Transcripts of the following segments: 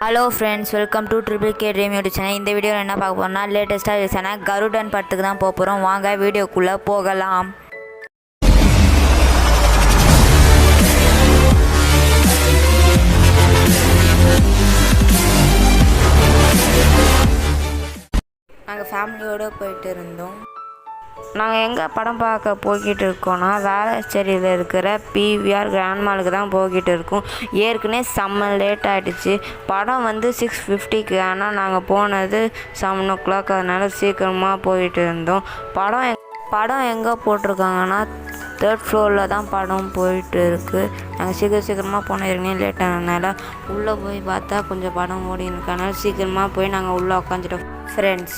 Hello friends, welcome to triple K dream YouTube channel. இந்த வீடியோவில் என்ன பார்க்க போகிறோம்னா, லேட்டஸ்ட்டாக ரிலீஸான கருடன் படத்துக்கு தான் போக போகிறோம். வாங்க வீடியோக்குள்ளே போகலாம். நாங்கள் ஃபேமிலியோடு போயிட்டு இருந்தோம். நாங்கள் எங்கே படம் பார்க்க போய்கிட்டு இருக்கோன்னா, வேளச்சேரியில் இருக்கிற பிவிஆர் கிராண்ட் மாலுக்கு தான் போய்கிட்டு இருக்கோம். ஏற்கனவே செம்ம லேட் ஆகிடுச்சு. படம் 6:50க்கு, ஆனால் நாங்கள் போனது 7 o'clock. அதனால் சீக்கிரமாக போயிட்டு இருந்தோம். படம் எங்கே போட்டிருக்காங்கன்னா 3rd floor தான் படம் போயிட்டு இருக்குது. நாங்கள் சீக்கிரமாக போனோம். ஏற்கனவே லேட் ஆனதுனால உள்ளே போய் பார்த்தா கொஞ்சம் படம் ஓடி இருக்கனால சீக்கிரமாக போய் நாங்கள் உள்ளே உட்காந்துட்டோம் ஃப்ரெண்ட்ஸ்.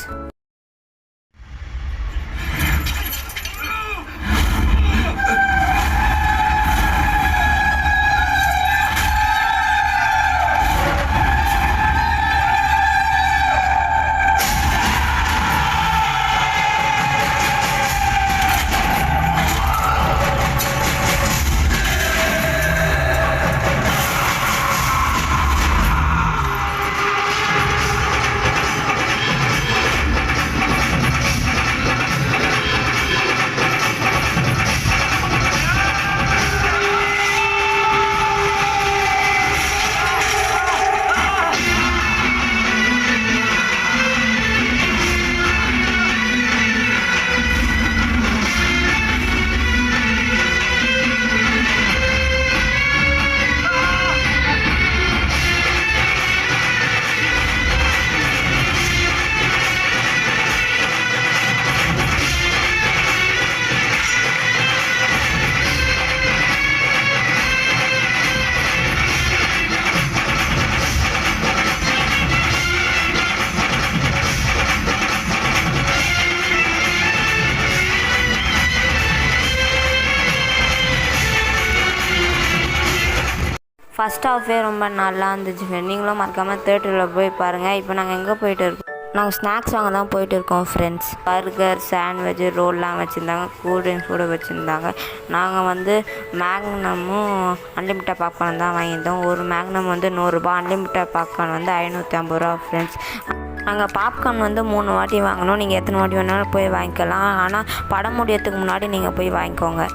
ஃபஸ்ட் ஹாஃபே ரொம்ப நல்லா இருந்துச்சு. நீங்களும் மறக்காமல் தேட்டரில் போய் பாருங்கள். இப்போ நாங்கள் எங்கே போயிட்டு இருக்கோம்? நாங்கள் ஸ்நாக்ஸ் வாங்க தான் போயிட்டு இருக்கோம் ஃப்ரெண்ட்ஸ். பர்கர், சாண்ட்விச், ரோல்லாம் வச்சுருந்தாங்க. கூல்ட்ரிங்க்ஸ் கூட வச்சுருந்தாங்க. நாங்கள் மேக்னமும் அன்லிமிட்டட் பாப்கார்ன் தான் வாங்கியிருந்தோம். ஒரு மேக்னம் 100 ரூபா, அன்லிமிட்டட் பாப்கார்ன் 550 ரூபா ஃப்ரெண்ட்ஸ். நாங்கள் பாப்கார்ன் 3 வாட்டி வாங்கினோம். நீங்கள் எத்தனை வாட்டி வேணாலும் போய் வாங்கிக்கலாம். ஆனால் படம் முடியறதுக்கு முன்னாடி நீங்கள் போய் வாங்கிக்கோங்க.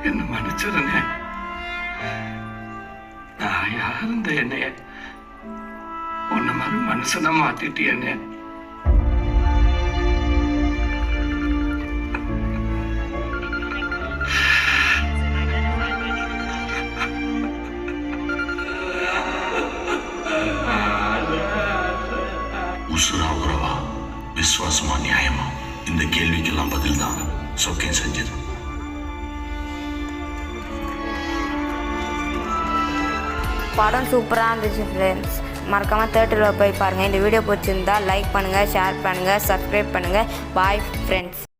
என்ன மன்னிச்சிருங்க. நான் யாருந்த என்னைய உன்ன மாதிரி மனுஷனை மாத்திட்டியண்ணே. உசுரா உறவா, விசுவாசமா, நியாயமா? இந்த கேள்விக்கெல்லாம் பதில் தான் சொக்கேன் செஞ்சது. படம் சூப்பராக இருந்துச்சு ஃப்ரெண்ட்ஸ். மறக்காமல் தேட்டரில் போய் பாருங்கள். இந்த வீடியோ பிடிச்சிருந்தா லைக் பண்ணுங்கள், ஷேர் பண்ணுங்கள், சப்ஸ்கிரைப் பண்ணுங்கள். Bye friends.